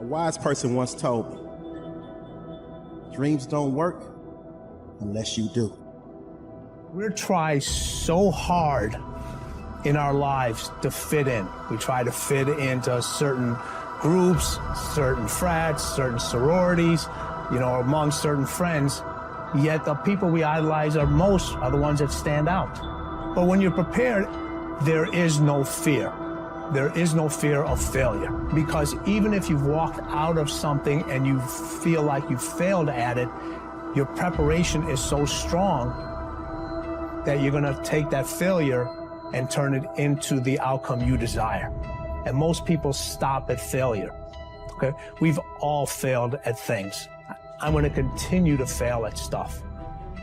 wise person once told me, dreams don't work unless you do. We try so hard in our lives to fit in. We try to fit into certain groups, certain frats, certain sororities, among certain friends. Yet the people we idolize are the ones that stand out. But when you're prepared, there is no fear. There is no fear of failure. Because even if you've walked out of something and you feel like you failed at it, your preparation is so strong that you're gonna take that failure and turn it into the outcome you desire. And most people stop at failure, okay? We've all failed at things. I'm gonna continue to fail at stuff,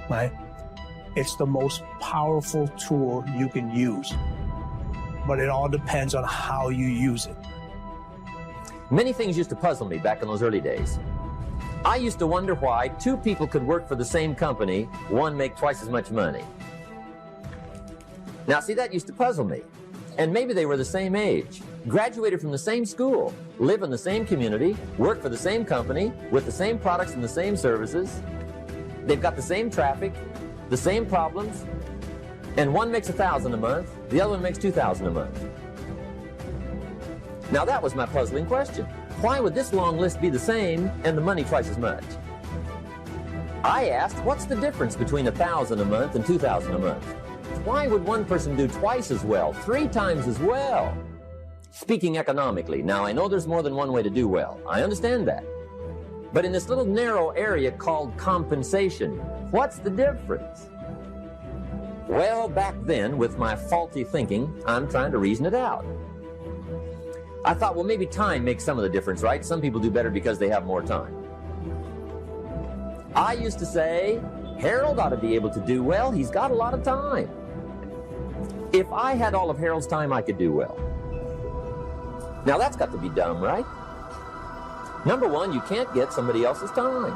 right? It's the most powerful tool you can use, but it all depends on how you use it. Many things used to puzzle me back in those early days. I used to wonder why two people could work for the same company, one make twice as much money. Now, see, that used to puzzle me. And maybe they were the same age, graduated from the same school, live in the same community, work for the same company, with the same products and the same services. They've got the same traffic, the same problems, and one makes $1,000 a month, the other one makes $2,000 a month. Now, that was my puzzling question. Why would this long list be the same and the money twice as much? I asked, what's the difference between $1,000 a month and $2,000 a month? Why would one person do twice as well, 3 times as well? Speaking economically, now I know there's more than one way to do well. I understand that. But in this little narrow area called compensation, what's the difference? Well, back then, with my faulty thinking, I'm trying to reason it out. I thought, well, maybe time makes some of the difference, right? Some people do better because they have more time. I used to say, Harold ought to be able to do well. He's got a lot of time. If I had all of Harold's time, I could do well. Now, that's got to be dumb, right? Number one, you can't get somebody else's time.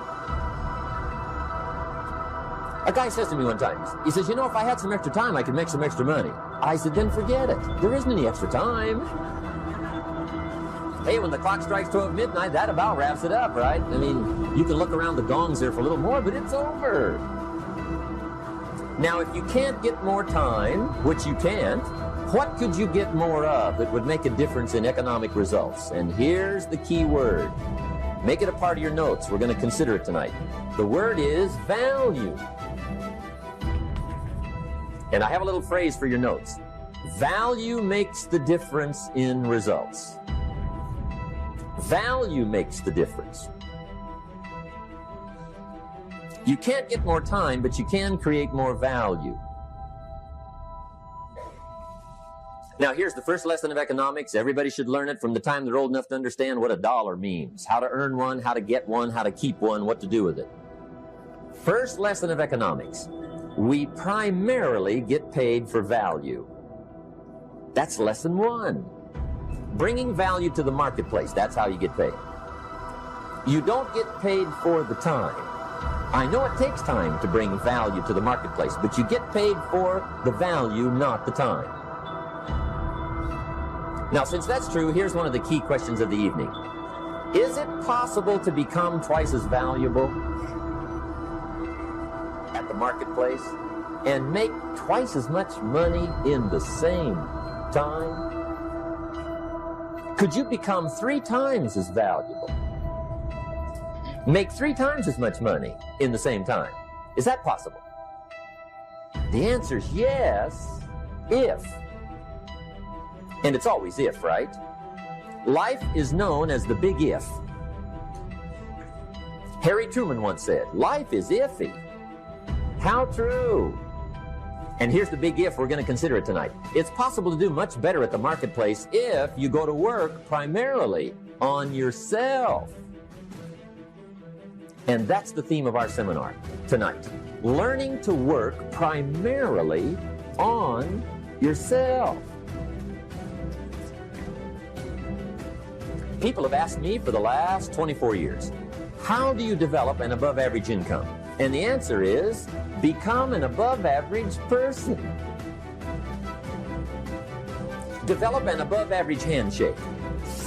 A guy says to me one time, he says, if I had some extra time, I could make some extra money. I said, then forget it. There isn't any extra time. Hey, when the clock strikes 12 midnight, that about wraps it up, right? I mean, you can look around the gongs there for a little more, but it's over. Now, if you can't get more time, which you can't, what could you get more of that would make a difference in economic results? And here's the key word. Make it a part of your notes. We're going to consider it tonight. The word is value. And I have a little phrase for your notes. Value makes the difference in results. Value makes the difference. You can't get more time, but you can create more value. Now, here's the first lesson of economics. Everybody should learn it from the time they're old enough to understand what a dollar means, how to earn one, how to get one, how to keep one, what to do with it. First lesson of economics. We primarily get paid for value. That's lesson 1. Bringing value to the marketplace, that's how you get paid. You don't get paid for the time. I know it takes time to bring value to the marketplace, but you get paid for the value, not the time. Now, since that's true, here's one of the key questions of the evening. Is it possible to become twice as valuable at the marketplace and make twice as much money in the same time? Could you become 3 times as valuable? Make 3 times as much money in the same time? Is that possible? The answer is yes, if. And it's always if, right? Life is known as the big if. Harry Truman once said, life is iffy. How true. And here's the big if, we're going to consider it tonight. It's possible to do much better at the marketplace if you go to work primarily on yourself. And that's the theme of our seminar tonight. Learning to work primarily on yourself. People have asked me for the last 24 years, how do you develop an above-average income? And the answer is, become an above-average person. Develop an above-average handshake.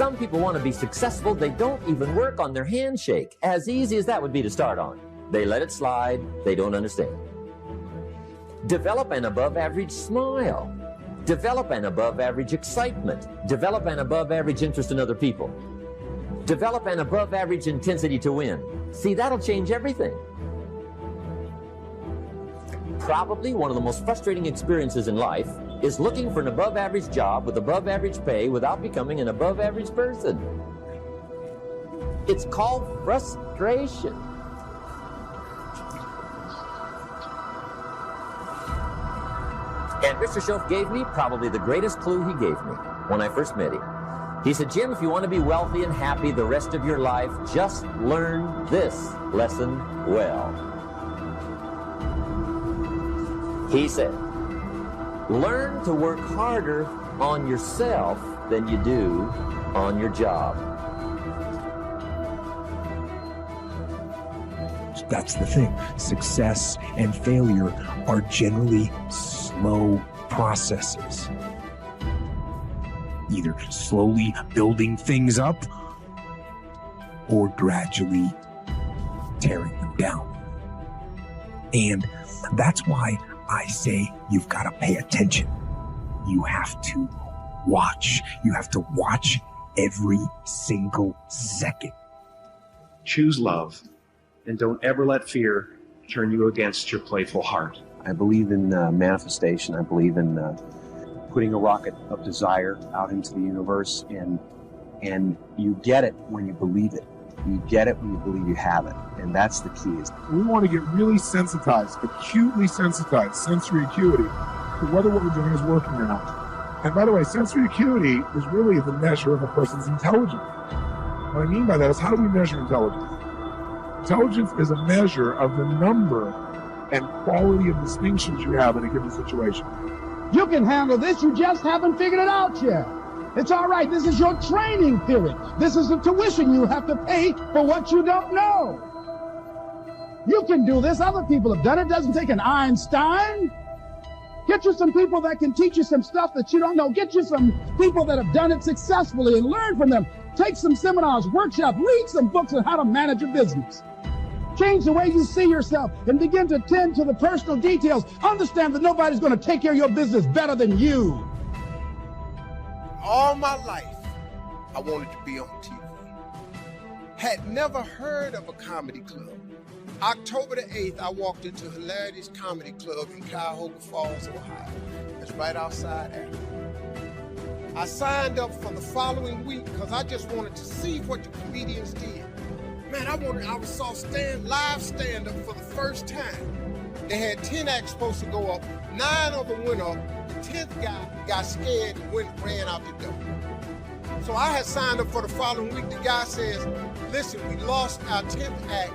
Some people want to be successful. They don't even work on their handshake. As easy as that would be to start on. They let it slide. They don't understand. Develop an above-average smile. Develop an above-average excitement. Develop an above-average interest in other people. Develop an above-average intensity to win. See, that'll change everything. Probably one of the most frustrating experiences in life is looking for an above-average job with above-average pay without becoming an above-average person. It's called frustration. And Mr. Shoaff gave me probably the greatest clue he gave me when I first met him. He said, Jim, if you want to be wealthy and happy the rest of your life, just learn this lesson well. He said, learn to work harder on yourself than you do on your job. That's the thing. Success and failure are generally slow processes. Either slowly building things up or gradually tearing them down. And that's why I say you've got to pay attention. You have to watch. You have to watch every single second. Choose love, and don't ever let fear turn you against your playful heart. I believe in manifestation. I believe in putting a rocket of desire out into the universe, and you get it when you believe it. You get it when you believe you have it, and that's the key. We want to get really sensitized, acutely sensitized, sensory acuity, to whether what we're doing is working or not. And by the way, sensory acuity is really the measure of a person's intelligence. What I mean by that is, how do we measure intelligence? Intelligence is a measure of the number and quality of distinctions you have in a given situation. You can handle this, you just haven't figured it out yet. It's all right, this is your training period. This is the tuition you have to pay for what you don't know. You can do this, other people have done it. It doesn't take an Einstein. Get you some people that can teach you some stuff that you don't know. Get you some people that have done it successfully and learn from them. Take some seminars, workshops, read some books on how to manage a business. Change the way you see yourself and begin to tend to the personal details. Understand that nobody's going to take care of your business better than you. All my life, I wanted to be on TV. Had never heard of a comedy club. October the 8th, I walked into Hilarity's Comedy Club in Cuyahoga Falls, Ohio. It's right outside Akron. I signed up for the following week because I just wanted to see what the comedians did. Man, I saw live stand-up for the first time. They had 10 acts supposed to go up. 9 of them went up. The 10th guy got scared and ran out the door. So I had signed up for the following week. The guy says, listen, we lost our 10th act.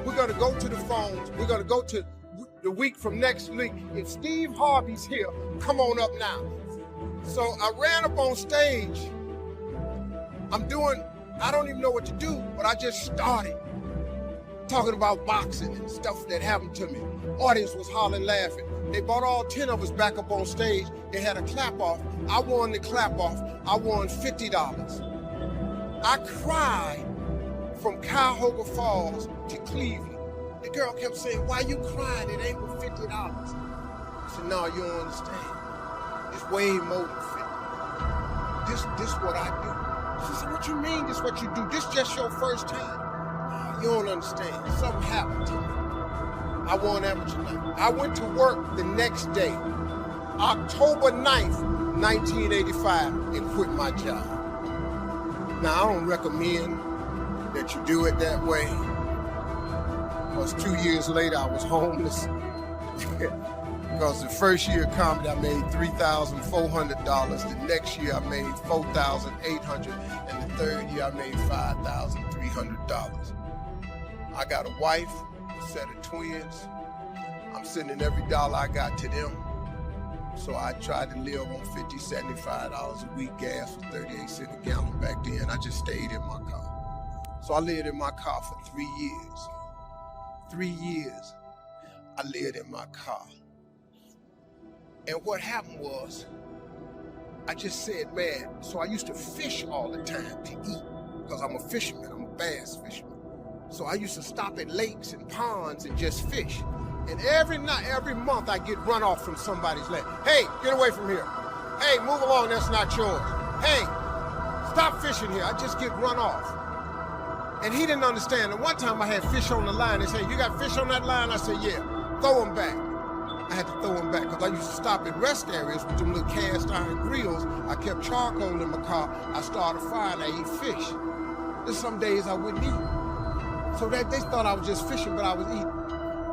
We're going to go to the phones. We're going to go to the week from next week. If Steve Harvey's here, come on up now. So I ran up on stage. I don't even know what to do, but I just started talking about boxing and stuff that happened to me. Audience was hollering, laughing. They brought all 10 of us back up on stage. They had a clap off. I won the clap off. I won $50. I cried from Cuyahoga Falls to Cleveland. The girl kept saying, why you crying? It ain't but $50. I said, no, you don't understand. It's way more than 50. This what I do. She said, what you mean this what you do? This just your first time. You don't understand. Something happened to me. I won amateur night. I went to work the next day, October 9th, 1985, and quit my job. Now, I don't recommend that you do it that way, because 2 years later, I was homeless. Because the first year of comedy, I made $3,400. The next year, I made $4,800. And the third year, I made $5,300. I got a wife, a set of twins. I'm sending every dollar I got to them. So I tried to live on $50, $75 a week. Gas was 38 cents a gallon back then. I just stayed in my car. So I lived in my car for 3 years. 3 years, I lived in my car. And what happened was, I just said, man, so I used to fish all the time to eat because I'm a fisherman, I'm a bass fisherman. So I used to stop at lakes and ponds and just fish. And every month I get run off from somebody's land. Hey, get away from here. Hey, move along, that's not yours. Hey, stop fishing here. I just get run off. And he didn't understand. And one time I had fish on the line. They said, you got fish on that line? I said, yeah, throw them back. I had to throw them back because I used to stop at rest areas with them little cast iron grills. I kept charcoal in my car. I started a fire and I eat fish. There's some days I wouldn't eat. So that they thought I was just fishing, but I was eating.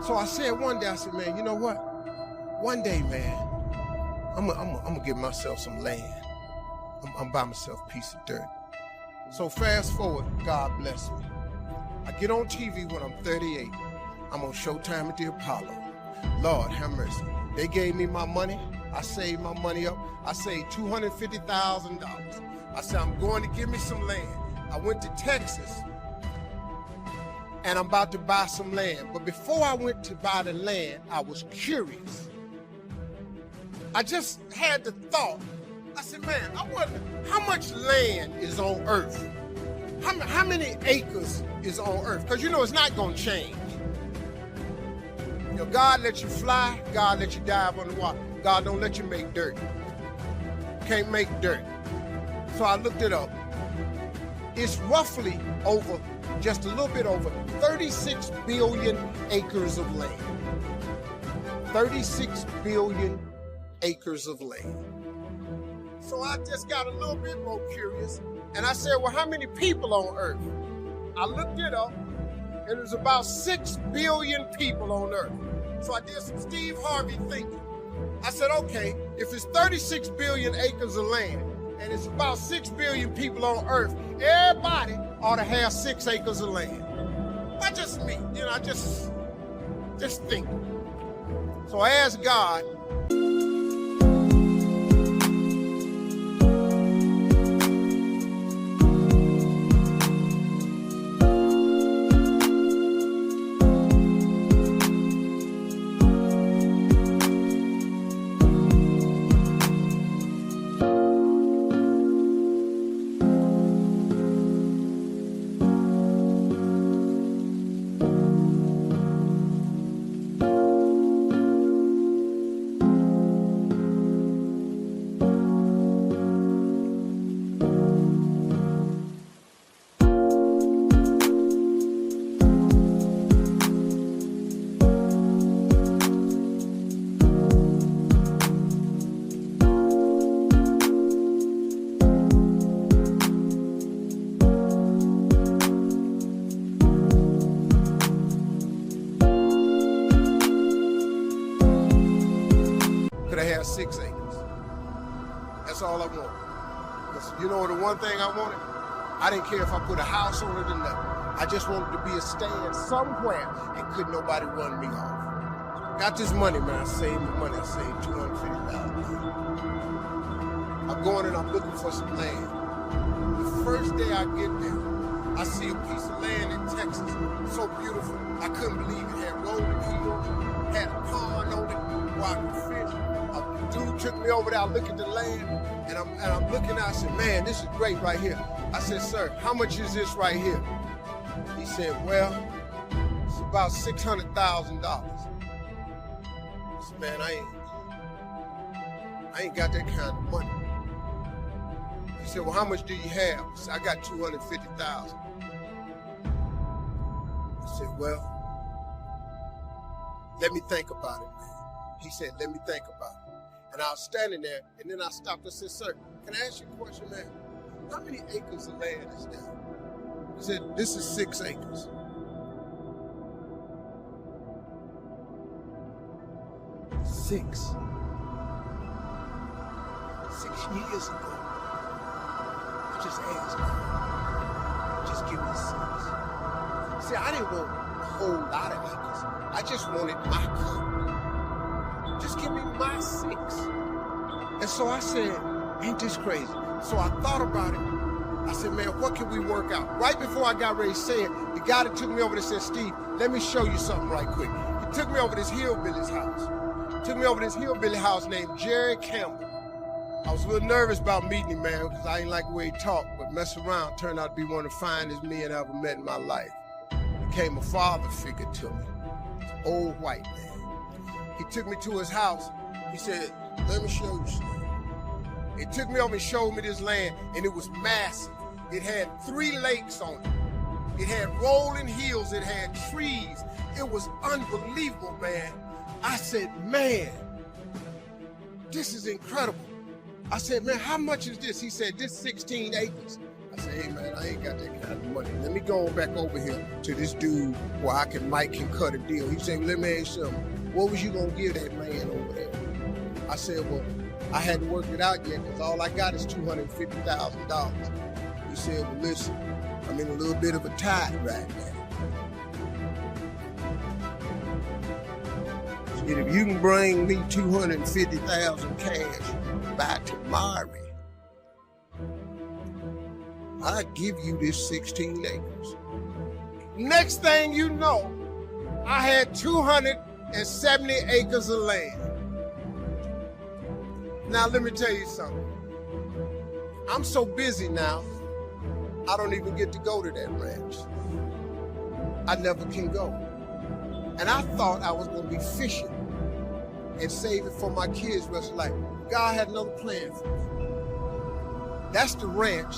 So I said one day, I said, man, you know what? One day, man, I'm gonna give myself some land. I'm buy myself a piece of dirt. So fast forward, God bless me. I get on TV when I'm 38. I'm on Showtime at the Apollo. Lord have mercy. They gave me my money. I saved my money up. I saved $250,000. I said, I'm going to give me some land. I went to Texas and I'm about to buy some land. But before I went to buy the land, I was curious. I just had the thought. I said, man, I wonder how much land is on earth? How many acres is on earth? Because you know it's not going to change. You know, God let you fly. God let you dive underwater. God don't let you make dirt. Can't make dirt. So I looked it up. It's roughly over, just a little bit over 36 billion acres of land. 36 billion acres of land. So I just got a little bit more curious, and I said, well, how many people on earth? I looked it up, and there's about 6 billion people on earth. So I did some Steve Harvey thinking. I said, okay, if it's 36 billion acres of land, and it's about 6 billion people on earth, everybody ought to have 6 acres of land. Not just me, you know, I just think. So I asked God, could I have 6 acres? That's all I wanted. Because you know the one thing I wanted? I didn't care if I put a house on it or nothing. I just wanted to be a stand somewhere and couldn't nobody run me off. Got this money, man. I saved my money. I saved $250,000. I'm going and I'm looking for some land. The first day I get there, I see a piece of land in Texas. So beautiful. I couldn't believe it. Had rolling hills, had a pond on it where I could fish. A dude took me over there. I look at the land, and I'm looking out. I said, man, this is great right here. I said, sir, how much is this right here? He said, well, it's about $600,000. I said, man, I ain't got that kind of money. He said, well, how much do you have? I said, I got $250,000. I said, well, let me think about it, man. He said, let me think about it. And I was standing there, and then I stopped and said, sir, can I ask you a question, man? How many acres of land is there? He said, this is 6 acres. Six years ago, I just asked God, just give me 6. See, I didn't want a whole lot of acres. I just wanted my cup. Just give me my 6. And so I said, ain't this crazy? So I thought about it. I said, man, what can we work out? Right before I got ready to say it, the guy that took me over there said, Steve, let me show you something right quick. He took me over this hillbilly's house. Took me over this hillbilly house named Jerry Campbell. I was a little nervous about meeting him, man, because I ain't like the way he talked, but mess around, turned out to be one of the finest men I ever met in my life. Became a father figure to me. Old white man. He took me to his house. He said, let me show you something. He took me over and showed me this land, and it was massive. It had 3 lakes on it. It had rolling hills. It had trees. It was unbelievable, man. I said, man, this is incredible. I said, man, how much is this? He said, this 16 acres. I said, hey, man, I ain't got that kind of money. Let me go on back over here to this dude where Mike can cut a deal. He said, well, let me ask you something. What was you going to give that man over there? I said, well, I hadn't worked it out yet because all I got is $250,000. He said, well, listen, I'm in a little bit of a tide right now. He said, if you can bring me $250,000 cash by tomorrow, I'll give you this 16 acres. Next thing you know, I had 270 acres of land. Now, let me tell you something. I'm so busy now, I don't even get to go to that ranch. I never can go. And I thought I was going to be fishing and save it for my kids' rest of life. God had another plan for me. That's the ranch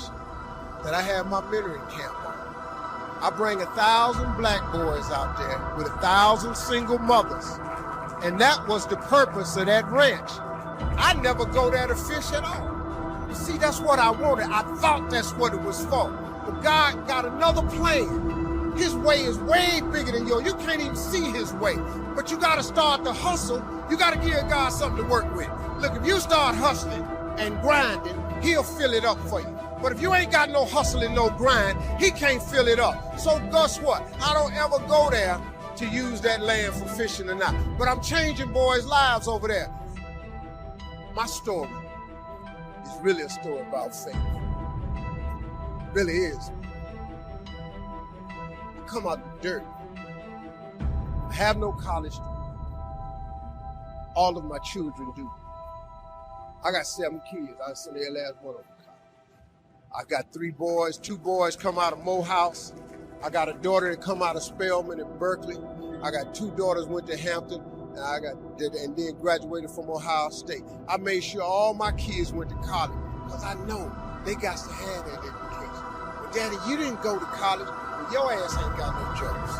that I have my mentoring camp on. I bring 1,000 black boys out there with 1,000 single mothers. And that was the purpose of that ranch. I never go there to fish at all. You see, that's what I wanted. I thought that's what it was for. But God got another plan. His way is way bigger than yours. You can't even see his way. But you got to start to hustle. You got to give God something to work with. Look, if you start hustling and grinding, he'll fill it up for you. But if you ain't got no hustle and no grind, he can't fill it up. So guess what? I don't ever go there to use that land for fishing or not. But I'm changing boys' lives over there. My story is really a story about faith. It really is. I come out the dirt. I have no college degree. All of my children do. I got 7 kids. I sent their last one over to college. I got 3 boys. 2 boys come out of Morehouse. I got a daughter that come out of Spelman in Berkeley. I got 2 daughters went to Hampton. And then graduated from Ohio State. I made sure all my kids went to college because I know they got to have that education. But Daddy, you didn't go to college, and your ass ain't got no jokes.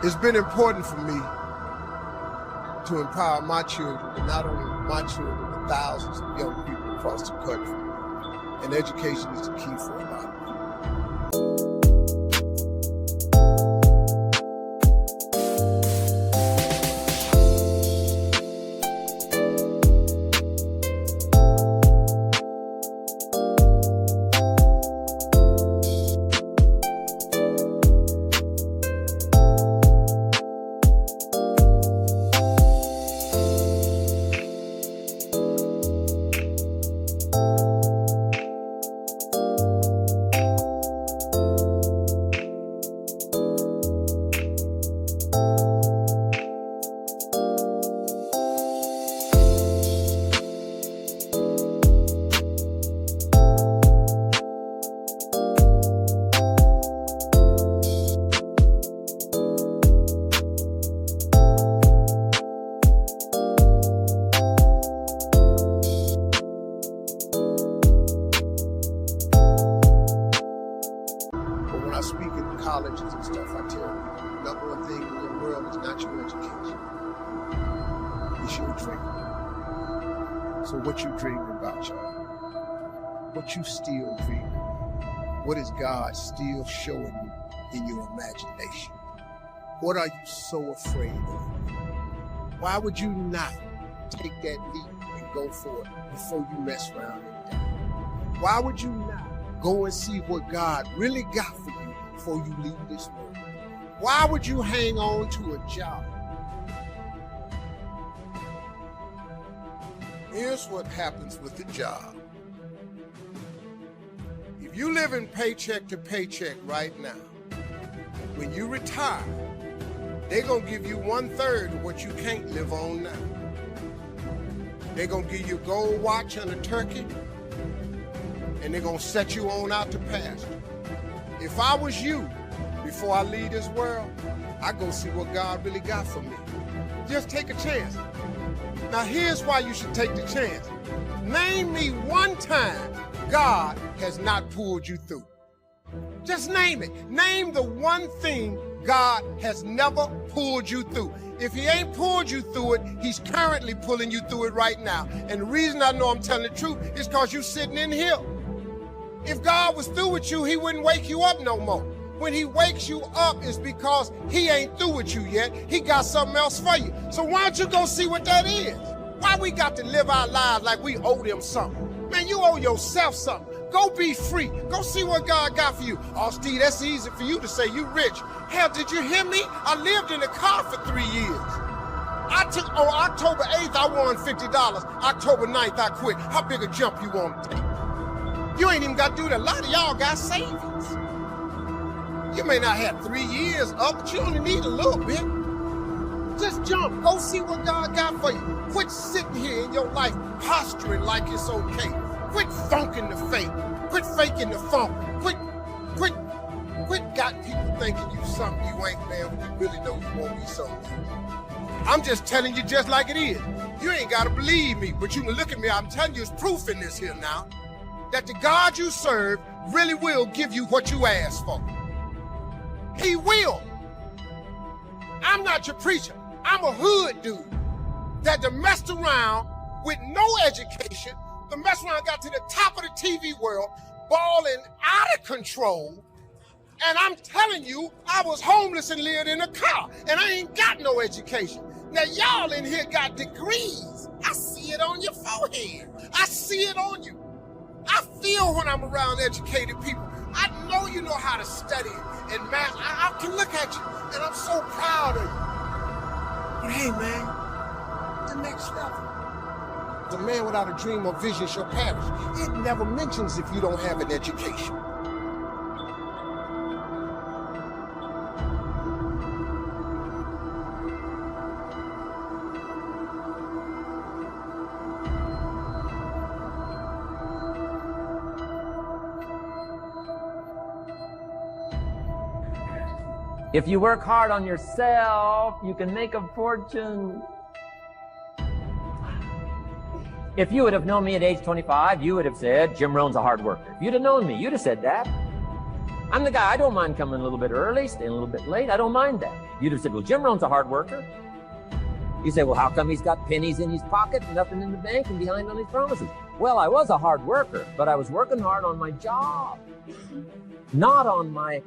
It's been important for me to empower my children, and not only my children, but thousands of young people across the country. And education is the key for a lot of people. colleges and stuff, I tell you, number one thing in the world is not your education. It's your dream. So what you dreaming about, y'all? What you still dreaming? What is God still showing you in your imagination? What are you so afraid of? Why would you not take that leap and go for it before you mess around and die? Why would you not go and see what God really got for you before you leave this world? Why would you hang on to a job? Here's what happens with the job. If you live in paycheck to paycheck right now, when you retire, they're going to give you 1/3 of what you can't live on now. They're gonna give you a gold watch and a turkey, and they're gonna set you on out to pasture. If I was you, before I leave this world, I go see what God really got for me. Just take a chance. Now here's why you should take the chance. Name me one time God has not pulled you through. Just name it. Name the one thing God has never pulled you through. If he ain't pulled you through it, he's currently pulling you through it right now. And the reason I know I'm telling the truth is because you're sitting in here. If God was through with you, he wouldn't wake you up no more. When he wakes you up, it's because he ain't through with you yet. He got something else for you. So why don't you go see what that is? Why we got to live our lives like we owe them something? Man, you owe yourself something. Go be free. Go see what God got for you. Oh, Steve, that's easy for you to say. You rich. Hell, did you hear me? I lived in a car for 3 years. On October 8th, I won $50. October 9th, I quit. How big a jump you want to take? You ain't even got to do that. A lot of y'all got savings. You may not have 3 years up, but you only need a little bit. Just jump. Go see what God got for you. Quit sitting here in your life posturing like it's okay. Quit funking the fake. Quit faking the funk. Quit got people thinking you something you ain't, man, when you really know you won't be something. I'm just telling you just like it is. You ain't got to believe me, but you can look at me. I'm telling you, it's proof in this here now that the God you serve really will give you what you ask for. He will. I'm not your preacher. I'm a hood dude that done messed around with no education, done messed around, got to the top of the TV world, balling out of control. And I'm telling you, I was homeless and lived in a car, and I ain't got no education. Now, y'all in here got degrees. I see it on your forehead. I see it on you. I feel when I'm around educated people. I know you know how to study and math. I can look at you, and I'm so proud of you. But hey, man, the next level. The man without a dream or vision shall perish. It never mentions if you don't have an education. If you work hard on yourself, you can make a fortune. If you would have known me at age 25, you would have said, Jim Rohn's a hard worker. If you'd have known me, you'd have said that. I'm the guy, I don't mind coming a little bit early, staying a little bit late. I don't mind that. You'd have said, well, Jim Rohn's a hard worker. You say, well, how come he's got pennies in his pocket, nothing in the bank, and behind on his promises? Well, I was a hard worker, but I was working hard on my job, not on myself.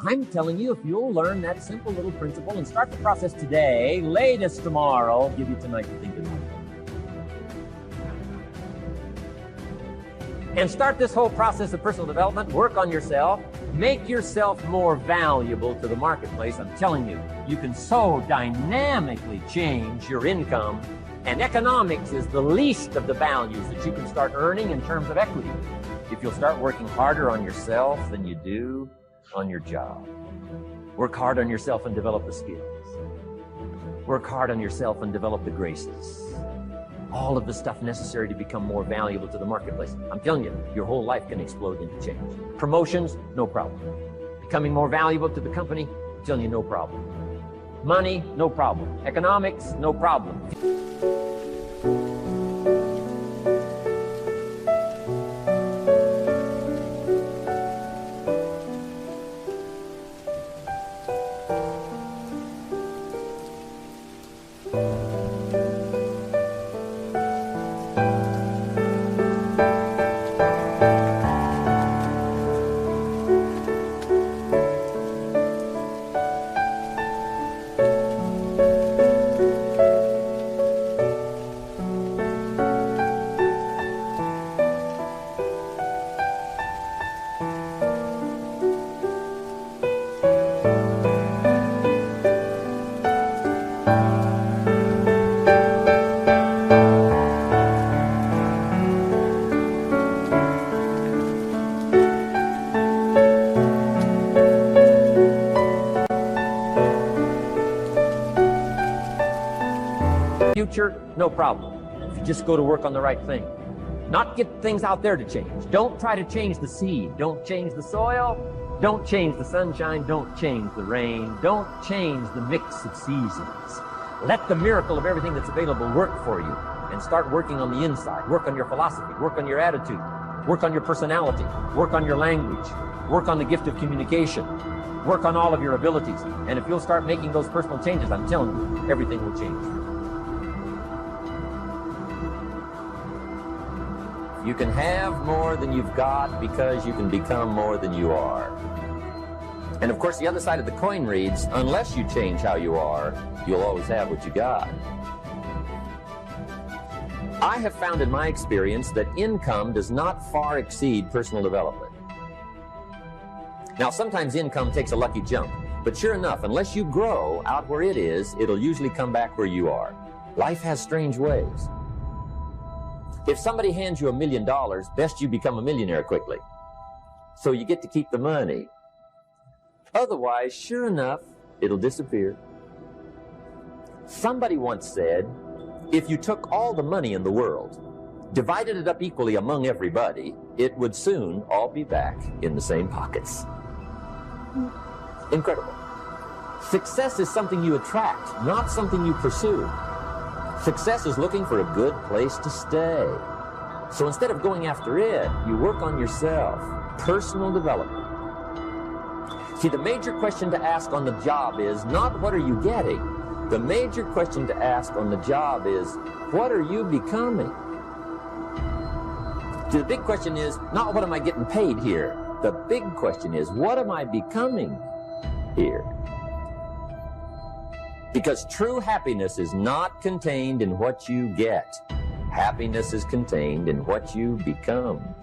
I'm telling you, if you'll learn that simple little principle and start the process today, latest tomorrow, I'll give you tonight to think about it. And start this whole process of personal development, work on yourself, make yourself more valuable to the marketplace. I'm telling you, you can so dynamically change your income, and economics is the least of the values that you can start earning in terms of equity if you'll start working harder on yourself than you do on your job. Work hard on yourself and develop the skills. Work hard on yourself and develop the graces. All of the stuff necessary to become more valuable to the marketplace. I'm telling you, your whole life can explode into change. Promotions, no problem. Becoming more valuable to the company, I'm telling you, no problem. Money, no problem. Economics, no problem. future, no problem. If you just go to work on the right thing. Not get things out there to change. Don't try to change the seed. Don't change the soil. Don't change the sunshine. Don't change the rain. Don't change the mix of seasons. Let the miracle of everything that's available work for you, and start working on the inside. Work on your philosophy. Work on your attitude. Work on your personality. Work on your language. Work on the gift of communication. Work on all of your abilities. And if you'll start making those personal changes, I'm telling you, everything will change. You can have more than you've got because you can become more than you are. And of course, the other side of the coin reads, unless you change how you are, you'll always have what you got. I have found in my experience that income does not far exceed personal development. Now, sometimes income takes a lucky jump, but sure enough, unless you grow out where it is, it'll usually come back where you are. Life has strange ways. If somebody hands you $1 million, best you become a millionaire quickly, so you get to keep the money. Otherwise, sure enough, it'll disappear. Somebody once said, if you took all the money in the world, divided it up equally among everybody, it would soon all be back in the same pockets. Incredible. Success is something you attract, not something you pursue. Success is looking for a good place to stay. So instead of going after it, you work on yourself. Personal development. See, the major question to ask on the job is not what are you getting? The major question to ask on the job is, what are you becoming? See, the big question is not what am I getting paid here? The big question is, what am I becoming here? Because true happiness is not contained in what you get. Happiness is contained in what you become.